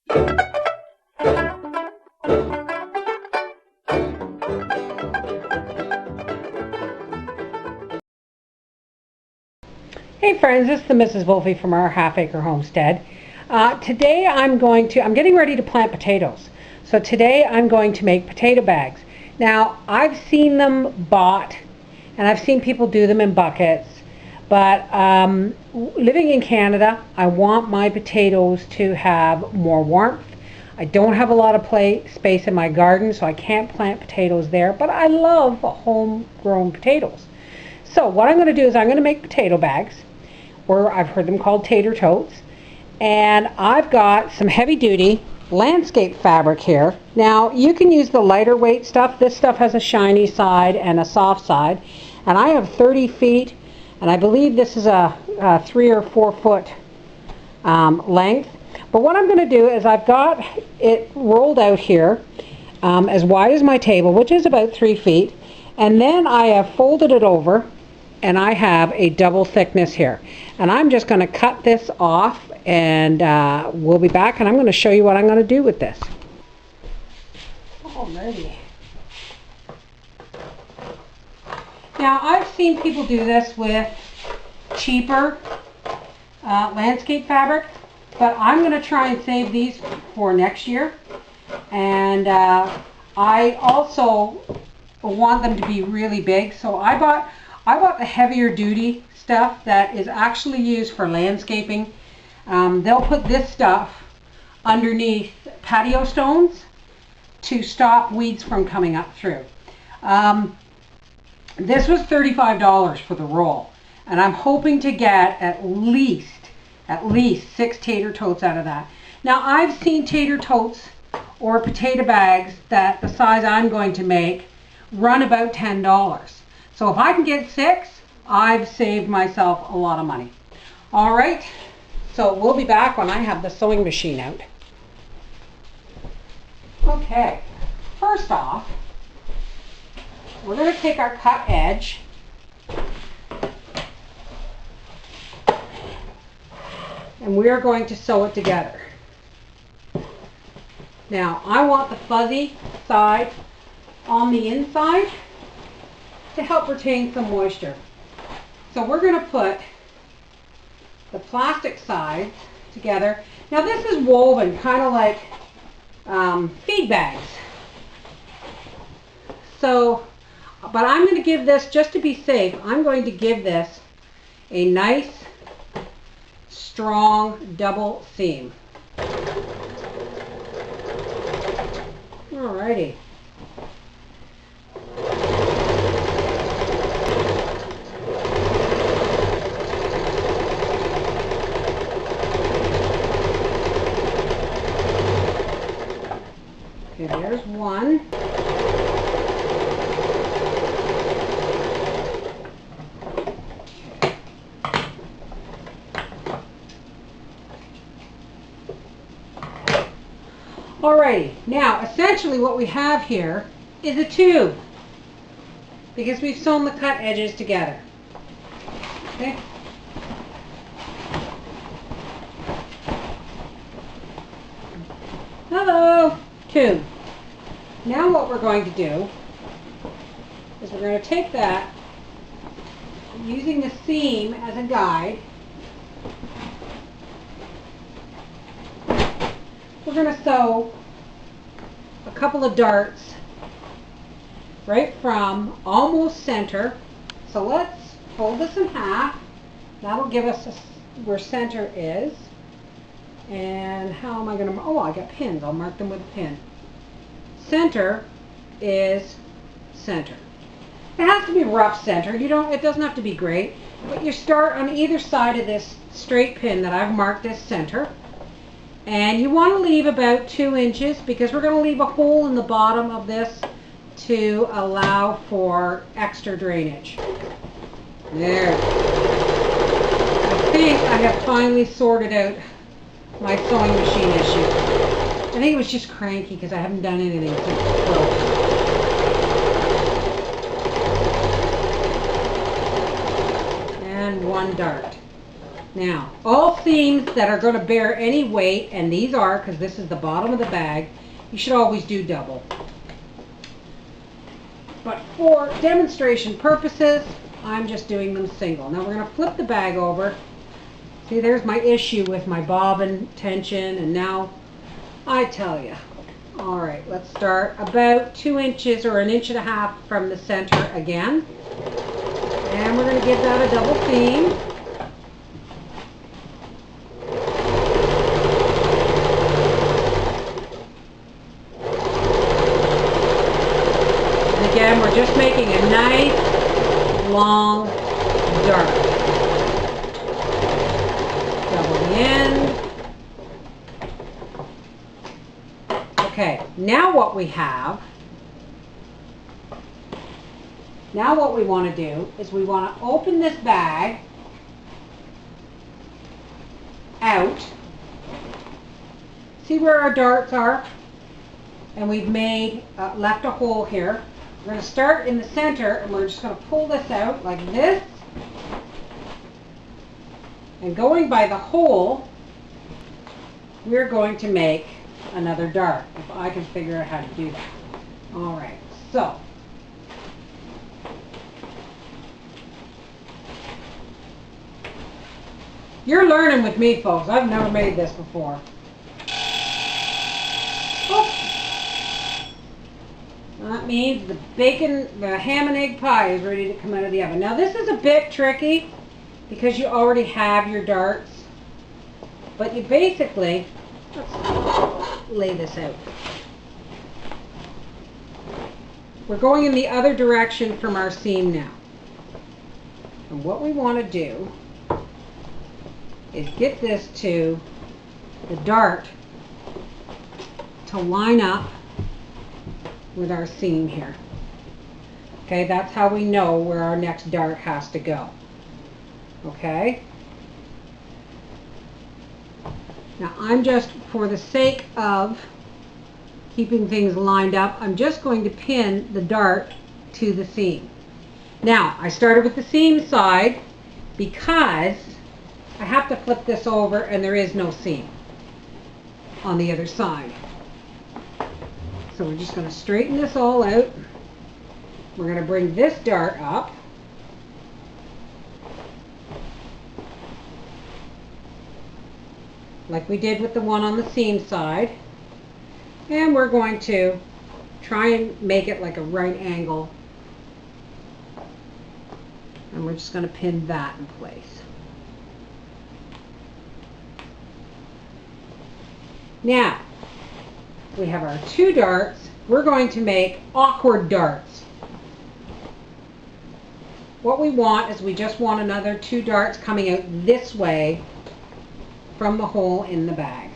Hey friends, this is the Mrs. Wolfie from our Half Acre Homestead. Today I'm getting ready to plant potatoes. So today I'm going to make potato bags. Now I've seen them bought and I've seen people do them in buckets, but living in Canada, I want my potatoes to have more warmth. I don't have a lot of space in my garden, so I can't plant potatoes there, but I love homegrown potatoes. So what I'm going to do is I'm going to make potato bags, or I've heard them called tater totes, and I've got some heavy duty landscape fabric here. Now you can use the lighter weight stuff. This stuff has a shiny side and a soft side, and I have 30 feet, and I believe this is a 3 or 4 foot length. But what I'm going to do is I've got it rolled out here as wide as my table, which is about 3 feet, and then I have folded it over and I have a double thickness here, and I'm just going to cut this off, and we'll be back and I'm going to show you what I'm going to do with this. Alrighty. Now I've seen people do this with cheaper landscape fabric, but I'm going to try and save these for next year, and I also want them to be really big, so I bought the heavier duty stuff that is actually used for landscaping. They'll put this stuff underneath patio stones to stop weeds from coming up through. This was $35 for the roll, and I'm hoping to get at least 6 tater totes out of that. Now I've seen tater totes or potato bags that the size I'm going to make run about $10. So if I can get 6, I've saved myself a lot of money. All right, so we'll be back when I have the sewing machine out. Okay, first off, we're going to take our cut edge and we are going to sew it together. Now I want the fuzzy side on the inside to help retain some moisture. So we're going to put the plastic sides together. Now this is woven kind of like feed bags. So, but I'm going to give this, just to be safe, I'm going to give this a nice strong double seam. Alrighty. Okay, there's one. Alrighty, now essentially what we have here is a tube, because we've sewn the cut edges together. Okay. Hello, tube. Now what we're going to do is we're going to take that, using the seam as a guide. We're going to sew a couple of darts right from almost center. So let's fold this in half. That'll give us where center is. And how am I going to, oh, I got pins. I'll mark them with a pin. Center is center. It has to be rough center. It doesn't have to be great. But you start on either side of this straight pin that I've marked as center. And you want to leave about 2 inches, because we're going to leave a hole in the bottom of this to allow for extra drainage. There. I think I have finally sorted out my sewing machine issue. I think it was just cranky because I haven't done anything since it broke. And one dart. Now, all seams that are going to bear any weight, and these are, because this is the bottom of the bag, you should always do double. But for demonstration purposes, I'm just doing them single. Now we're going to flip the bag over. See, there's my issue with my bobbin tension, and now I tell you. All right, let's start about 2 inches or 1.5 inches from the center again. And we're going to give that a double seam. And again, we're just making a nice, long dart. Double the end. Okay, now what we want to do is we want to open this bag out. See where our darts are? And we've made, left a hole here. We're going to start in the center, and we're just going to pull this out like this. And going by the hole, we're going to make another dart, if I can figure out how to do that. All right, so you're learning with me, folks. I've never made this before. Oh. That means the bacon, the ham and egg pie is ready to come out of the oven. Now this is a bit tricky because you already have your darts, but you basically, let's lay this out. We're going in the other direction from our seam now. And what we want to do is get this to the dart to line up with our seam here. Okay, that's how we know where our next dart has to go. Okay? Now I'm just, for the sake of keeping things lined up, I'm just going to pin the dart to the seam. Now, I started with the seam side because I have to flip this over and there is no seam on the other side. So we're just going to straighten this all out. We're going to bring this dart up. Like we did with the one on the seam side. And we're going to try and make it like a right angle. And we're just going to pin that in place. Now, we have our 2 darts. We're going to make awkward darts. What we want is we just want another 2 darts coming out this way from the hole in the bag,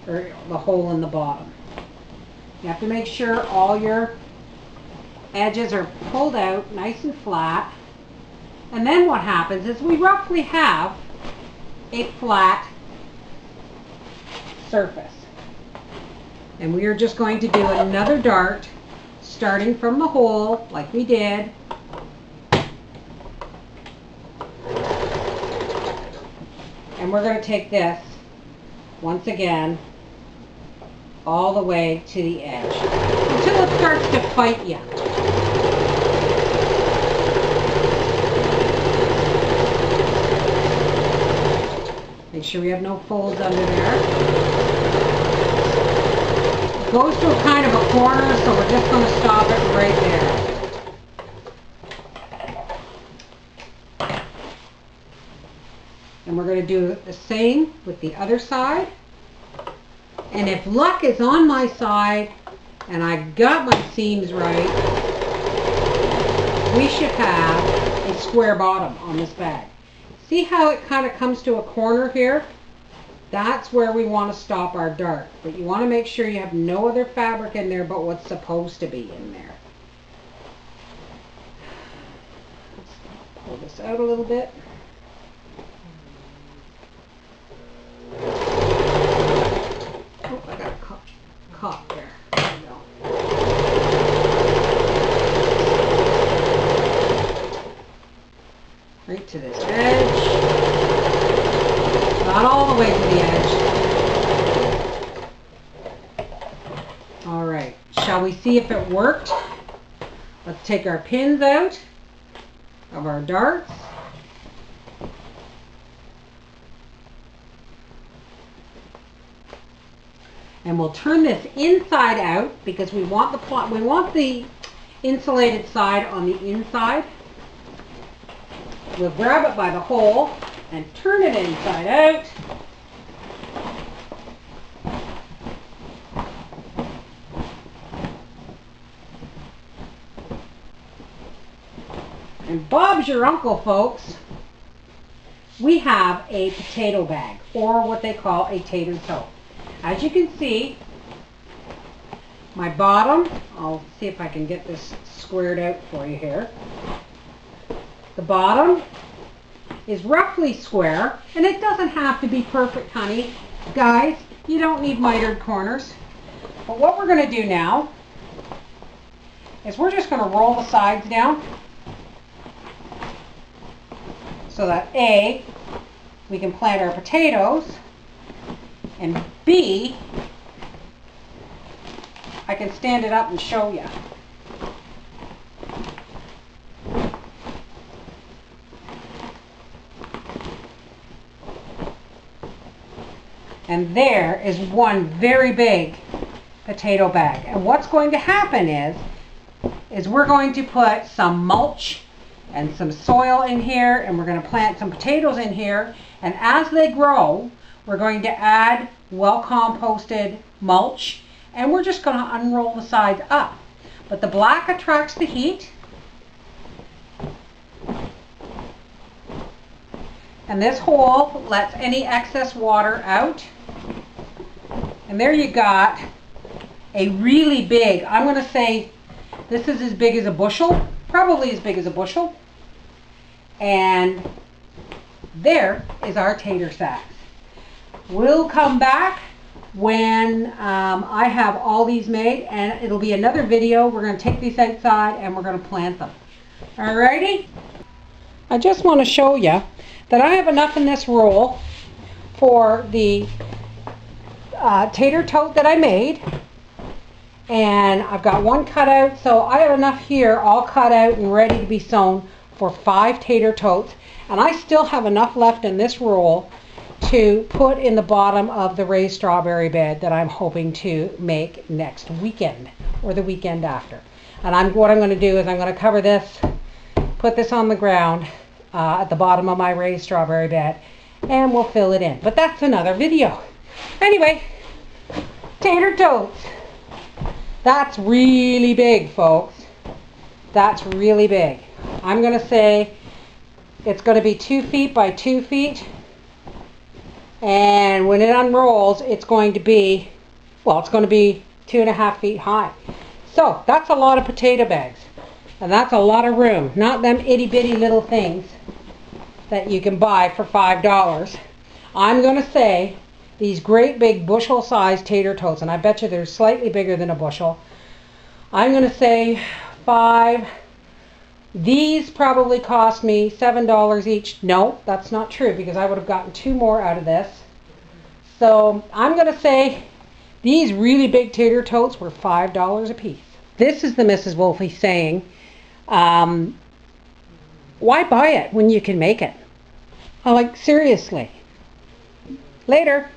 or the hole in the bottom. You have to make sure all your edges are pulled out nice and flat. And then what happens is we roughly have a flat surface. And we are just going to do another dart starting from the hole like we did. And we're going to take this once again all the way to the edge until it starts to fight you. Make sure we have no folds under there. It goes to a kind of a corner, so we're just going to stop it right there. And we're going to do the same with the other side. And if luck is on my side and I got my seams right, we should have a square bottom on this bag. See how it kind of comes to a corner here? That's where we want to stop our dart. But you want to make sure you have no other fabric in there but what's supposed to be in there. Let's pull this out a little bit. Oh, I got caught there. There we go. Right to this edge. Shall we see if it worked? Let's take our pins out of our darts. And we'll turn this inside out because we want the insulated side on the inside. We'll grab it by the hole and turn it inside out. And Bob's your uncle, folks. We have a potato bag, or what they call a tater tote. As you can see, my bottom, I'll see if I can get this squared out for you here. The bottom is roughly square, and it doesn't have to be perfect, honey. Guys, you don't need mitered corners. But what we're going to do now is we're just going to roll the sides down so that A, we can plant our potatoes, and B, I can stand it up and show you. And there is one very big potato bag. And what's going to happen is we're going to put some mulch and some soil in here, and we're going to plant some potatoes in here. And as they grow, we're going to add well-composted mulch, and we're just going to unroll the sides up. But the black attracts the heat, and this hole lets any excess water out. And there you got a really big, I'm going to say this is as big as a bushel, probably as big as a bushel. And there is our tater sacks. We'll come back when I have all these made, and it'll be another video. We're going to take these outside and we're going to plant them. Alrighty? I just want to show you that I have enough in this roll for the tater tote that I made, and I've got one cut out, so I have enough here all cut out and ready to be sewn for 5 tater totes, and I still have enough left in this roll to put in the bottom of the raised strawberry bed that I'm hoping to make next weekend or the weekend after. And what I'm going to do is I'm going to cover this, put this on the ground at the bottom of my raised strawberry bed, and we'll fill it in. But that's another video. Anyway, tater totes. That's really big, folks. That's really big. I'm going to say it's going to be 2 feet by 2 feet. And when it unrolls, it's going to be, well, it's going to be 2.5 feet high. So that's a lot of potato bags. And that's a lot of room. Not them itty bitty little things that you can buy for $5. I'm going to say these great big bushel sized tater totes, and I bet you they're slightly bigger than a bushel. I'm going to say 5. These probably cost me $7 each. No, that's not true, because I would have gotten 2 more out of this. So I'm going to say these really big tater totes were $5 a piece. This is the Mrs. Wolfe saying, why buy it when you can make it? I'm like, seriously. Later.